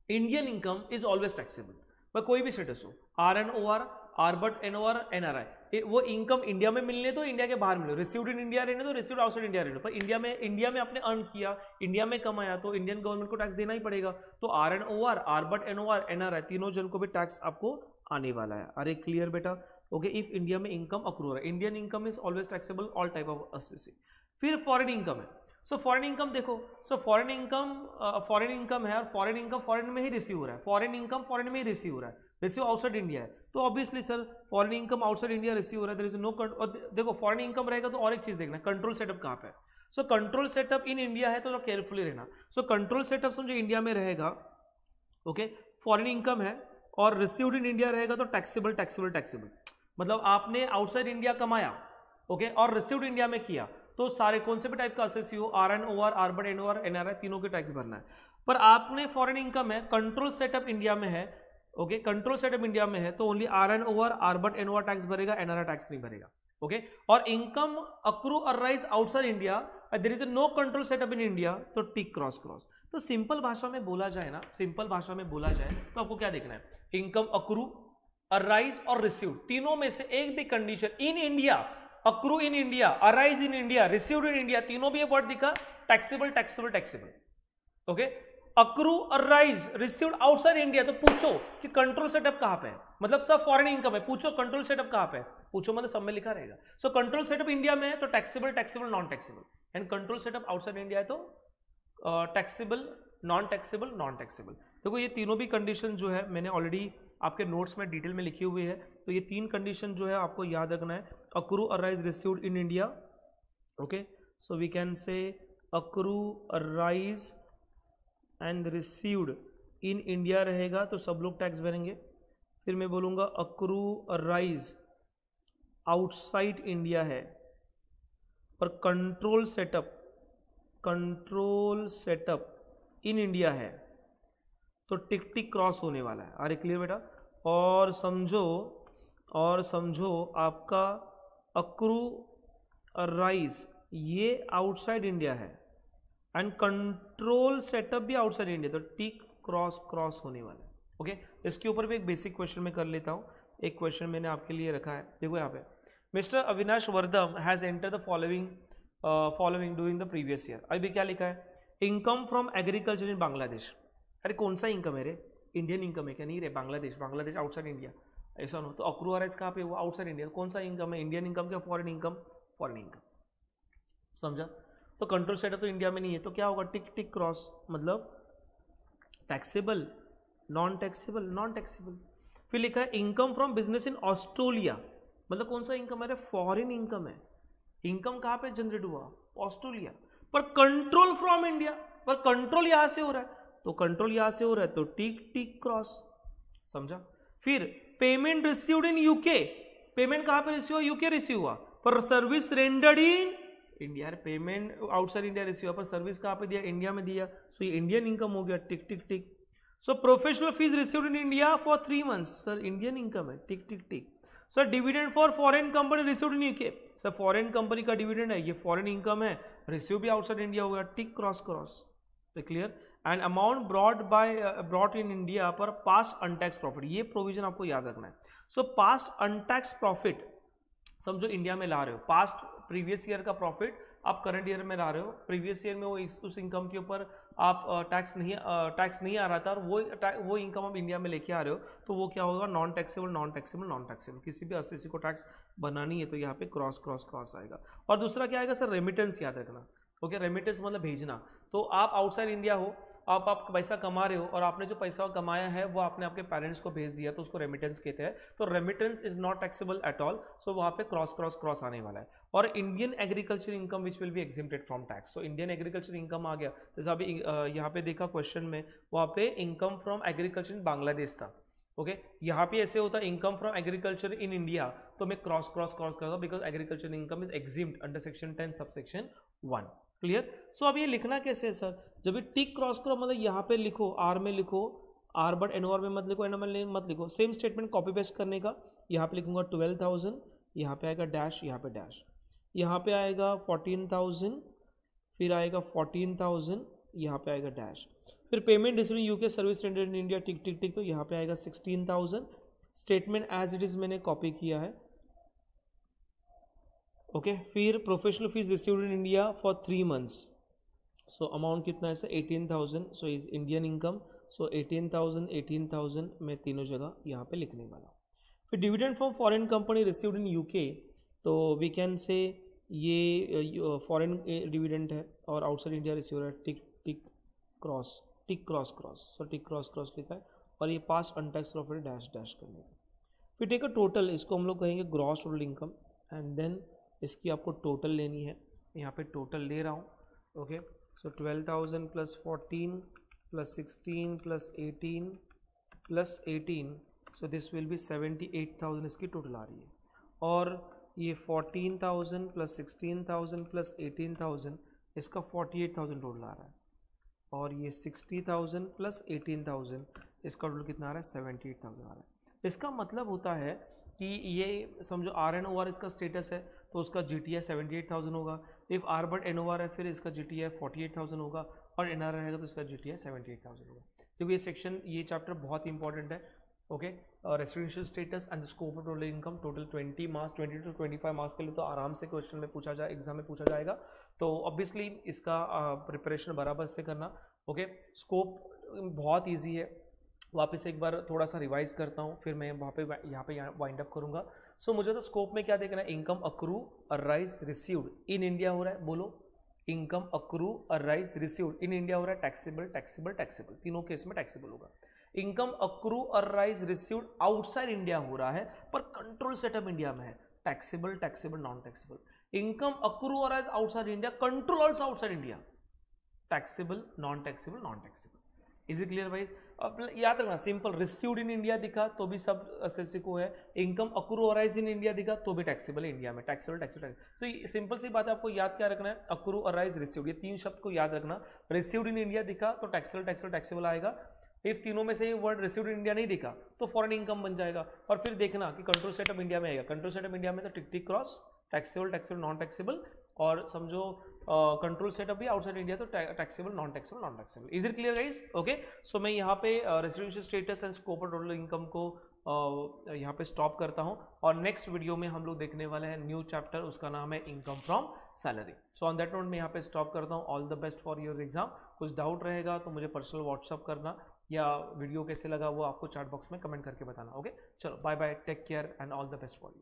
Indian income is always taxable, पर कोई भी स्टेटस हो, RNOR, RBUT NOR, NRI, वो इनकम इंडिया में मिलने तो इंडिया के बाहर मिले, रिसीव्ड इन इंडिया रहने तो रिसीव्ड आउटसाइड इंडिया रहने, पर इंडिया में आपने अर्न किया, इंडिया में कमाया, तो इंडियन गवर्नमेंट को टैक्स देना ही पड़ेगा। तो RNOR, RBUT NOR, NRI तीनों जन को भी टैक्स आपको आने वाला है। अरे क्लियर बेटा? ओके, इफ इंडिया में इनकम अक्रू है, Indian income is always taxable all type of assessee. फिर फॉरेन इनकम है, सो फॉरेन इनकम देखो, सो फॉरेन इनकम है और फॉरेन इनकम फॉरेन में ही रिसीव हो रहा है, फॉरेन इनकम फॉरेन में ही रिसीव हो रहा है, रिसीव आउटसाइड इंडिया है, तो obviously sir foreign income outside India receive हो रहा है, देयर इज नो। देखो फॉरेन इनकम रहेगा तो और एक चीज देखना, कंट्रोल सेटअप कहाँ पे है। So control setup in India है तो केयरफुली रहना। सो कंट्रोल सेटअप समझो इंडिया में रहेगा, ओके, फॉरेन इनकम है और रिसीव्ड इन इंडिया रहेगा तो टैक्सेबल टैक्सेबल टैक्सेबल, मतलब आपने आउटसाइड इंडिया कमाया, ओके, और रिसीव्ड इंडिया में किया, तो सारे कौन से भी टाइप का असेसी हो, RNOR, RBUT NOR, NRI तीनों के टैक्स भरना है। पर आपने फॉरेन इनकम है, कंट्रोल सेटअप इंडिया में है, ओके, कंट्रोल सेटअप इंडिया में है तो only RNOR, RBUT NOR tax भरेगा, NRI टैक्स नहीं भरेगा, ओके। और income accrue arise outside India, there is no control setup in India, तो टिक क्रॉस क्रॉस। तो सिंपल भाषा में बोला जाए ना, सिंपल भाषा में बोला जाए तो आपको क्या देखना है, इनकम अक्रू अराइज और रिसीव तीनों में से एक भी condition in India, accrue in India, arise in India, received in India, तीनों भी ये वर्ड दिखा, taxable taxable taxable, okay. Accrue arise received outside India, तो पूछो कि कंट्रोल सेटअप कहां पे है, मतलब सब फॉरेन इनकम है, पूछो कंट्रोल सेटअप कहां पे है, पूछो मतलब सब में लिखा रहेगा। सो कंट्रोल सेटअप इंडिया में है तो taxable taxable non taxable, and control setup outside India है तो taxable non taxable non taxable. देखो ये तीनों भी कंडीशन जो है मैंने ऑलरेडी आपके नोट्स में डिटेल में लिखी हुई है, तो ये 3 कंडीशन जो है आपको याद रखना है। Accrue arise received in India, okay, so we can say accrue arise and received in India रहेगा तो सब लोग टैक्स भरेंगे। फिर मैं बोलूँगा अक्रू अराइज आउटसाइड इंडिया है पर कंट्रोल सेटअप इन इंडिया है तो टिक टिक क्रॉस होने वाला है। अरे क्लियर बेटा? और समझो आपका अक्रू अराइज ये आउटसाइड इंडिया है एंड कंट्रोल सेटअप भी आउटसाइड इंडिया, तो टिक क्रॉस क्रॉस होने वाला है, ओके। इसके ऊपर भी एक बेसिक क्वेश्चन में कर लेता हूँ। एक क्वेश्चन मैंने आपके लिए रखा है, देखो यहाँ पे, mister Avinash Vardham has enter the following during the previous year. अभी क्या लिखा है, income from agriculture in Bangladesh. अरे कौन सा इनकम है रे? इंडियन इनकम है क्या? नहीं रे, बांग्लादेश आउटसाइड इंडिया, ऐसा हो तो अक्रू अराइज कहाँ पे? वो आउटसाइड इंडिया। कौन सा इनकम है, इंडियन इनकम क्या फॉरेन इनकम? फॉरेन इनकम, समझा? तो कंट्रोल सेटअप तो इंडिया में नहीं है तो क्या होगा, टिक टिक क्रॉस, मतलब taxable non taxable non taxable. फिर लिखा है income from business in Australia, मतलब कौन सा इनकम है? फॉरेन इनकम है। इनकम कहाँ पे जनरेट हुआ? ऑस्ट्रेलिया, पर कंट्रोल फ्रॉम इंडिया, पर कंट्रोल यहां से हो रहा है तो कंट्रोल यहां से हो रहा है तो टिक टिक क्रॉस, समझा? फिर payment received in UK, payment कहां पे रिसीव हुआ? यूके रिसीव हुआ, पर service rendered in India. Payment outside India receive हुआ पर सर्विस कहां पे दिया? इंडिया में दिया, सो ये इंडियन इनकम हो गया, tick tick tick. So professional fees received in India for 3 months, sir Indian income है, tick tick tick. Sir dividend for foreign company received in UK, sir foreign company का dividend है, ये foreign income है, receive भी outside India हो गया, tick cross cross, clear. And amount brought in India पर past untaxed profit, ये provision आपको याद रखना है। सो पास्ट अनटैक्स प्रॉफिट समझो इंडिया में ला रहे हो, पास्ट प्रीवियस ईयर का प्रॉफिट आप करंट ईयर में ला रहे हो, प्रीवियस ईयर में वो उस इनकम के ऊपर आप टैक्स नहीं आ रहा था, और वो इनकम आप इंडिया में लेके आ रहे हो, तो वो क्या होगा, non taxable non taxable non taxable. किसी भी असेसी को टैक्स बनानी है तो यहाँ पे क्रॉस क्रॉस क्रॉस आएगा। और दूसरा क्या आएगा सर, रेमिटेंस याद रखना। ओके, रेमिटेंस मतलब भेजना। तो आप आउटसाइड इंडिया हो, आप पैसा कमा रहे हो और आपने जो पैसा कमाया है वो आपने आपके पेरेंट्स को भेज दिया, तो उसको रेमिटेंस कहते हैं। तो remittance is not taxable at all, so वहाँ पे क्रॉस क्रॉस क्रॉस आने वाला है। और Indian agriculture income which will be exempted from tax, so Indian agriculture income आ गया। जैसे अभी यहाँ पे देखा क्वेश्चन में, वहाँ पे income from agriculture in Bangladesh था। ओके, यहाँ पे ऐसे होता है income from agriculture in India, तो मैं क्रॉस क्रॉस क्रॉस करूँगा because agriculture income is exempt under section 10 subsection 1। Clear. So अब ये लिखना कैसे है सर, जब ये टिक क्रॉस करो मतलब यहाँ पे लिखो, आर में लिखो, आर बट एनओआर में मत लिखो, एनओआर में मत लिखो। सेम स्टेटमेंट कॉपी पेस्ट करने का, यहाँ पे लिखूंगा 12,000, यहाँ पे आएगा डैश, यहाँ पे डैश, यहाँ पे आएगा 14,000, फिर आएगा 14,000, यहाँ पे आएगा डैश, फिर payment received UK service rendered in India, tick tick tick, तो यहाँ पे आएगा 16,000। स्टेटमेंट एज इट इज मैंने कॉपी किया है। ओके, फिर professional fees received in India for 3 months, so amount कितना है sir 18,000, so is Indian income, so 18,000 मैं तीनों जगह यहाँ पे लिखने वाला हूँ। फिर dividend from foreign company received in UK, तो वी कैन से ये फॉरेन डिविडेंड है और आउटसाइड इंडिया रिसीव है, टिक टिक क्रॉस क्रॉस, सो टिक क्रॉस क्रॉस लिखा है। और ये past untaxed profit dash dash करने का। फिर टेक अ टोटल, इसको हम लोग कहेंगे gross total income, and then इसकी आपको टोटल लेनी है, यहाँ पे टोटल ले रहा हूँ। Okay, so 12,000 plus 14 plus 16 plus 18 plus 18, so this will be 78,000 इसकी टोटल आ रही है। और ये 14,000 प्लस 16,000 प्लस 18,000 इसका 48,000 टोटल आ रहा है। और ये 60,000 प्लस 18,000 इसका टोटल कितना आ रहा है, 78,000 आ रहा है। इसका मतलब होता है कि ये समझो आर एन ओ आर इसका स्टेटस है, तो उसका जी टी आई 78,000 होगा। If R but N O R है फिर इसका जी टी आई 48,000 होगा, और एन आर रहेगा तो इसका जी टी आई 78,000 होगा। क्योंकि ये सेक्शन, ये चैप्टर बहुत इंपॉर्टेंट है। Okay, residential status and the scope of total income, total 20 marks, 20 to 25 marks के लिए तो आराम से क्वेश्चन में पूछा जाए, एग्जाम में पूछा जाएगा। तो ऑब्वियसली इसका प्रिपरेशन बराबर से करना। ओके, स्कोप बहुत ईजी है, वापस एक बार थोड़ा सा रिवाइज करता हूँ, फिर मैं वहाँ पे यहाँ पे वाइंड अप करूँगा। सो मुझे तो स्कोप में क्या देखना है, income accrue arise received in India हो रहा है, बोलो income accrue arise received in India हो रहा है, टैक्सेबल टैक्सेबल टैक्सेबल, तीनों केस में टैक्सेबल होगा। Income accrue arise received outside India हो रहा है पर कंट्रोल सेटअप इंडिया में है, taxable taxable non taxable. Income accrue arise outside India, control also outside India, taxable non taxable non taxable. Is it clear भाई? अब याद रखना, सिंपल, रिसीव्ड इन इंडिया दिखा तो भी सब असेसी को है, income accrue arise in India दिखा तो भी टैक्सेबल है इंडिया में, टैक्सेबल टैक्सेबल। तो ये सिंपल सी बात है, आपको याद क्या रखना है, अक्रू अराइज रिसीव्ड, ये तीन शब्द को याद रखना। रिसीव्ड इन इंडिया दिखा तो टैक्सेबल टैक्सेबल टैक्सेबल आएगा। इफ तीनों में से ये वर्ड रिसीव्ड इन इंडिया नहीं दिखा तो फॉरेन इनकम बन जाएगा। और फिर देखना कि कंट्रोल सेटअप इंडिया में आएगा, कंट्रोल सेटअप इंडिया में तो tick tick cross, taxable taxable non taxable, और समझो कंट्रोल सेटअप भी आउटसाइड इंडिया तो taxable non taxable non taxable. Is it clear guys? Okay, so मैं यहाँ पे residential status and scope of total income को यहाँ पे स्टॉप करता हूँ, और नेक्स्ट वीडियो में हम लोग देखने वाले हैं न्यू चैप्टर, उसका नाम है income from salary. So on that note मैं यहाँ पे स्टॉप करता हूँ। All the best for your exam. कुछ डाउट रहेगा तो मुझे पर्सनल व्हाट्सअप करना, या वीडियो कैसे लगा वो आपको चैट बॉक्स में कमेंट करके बताना। ओके, चलो bye bye, take care and all the best for you.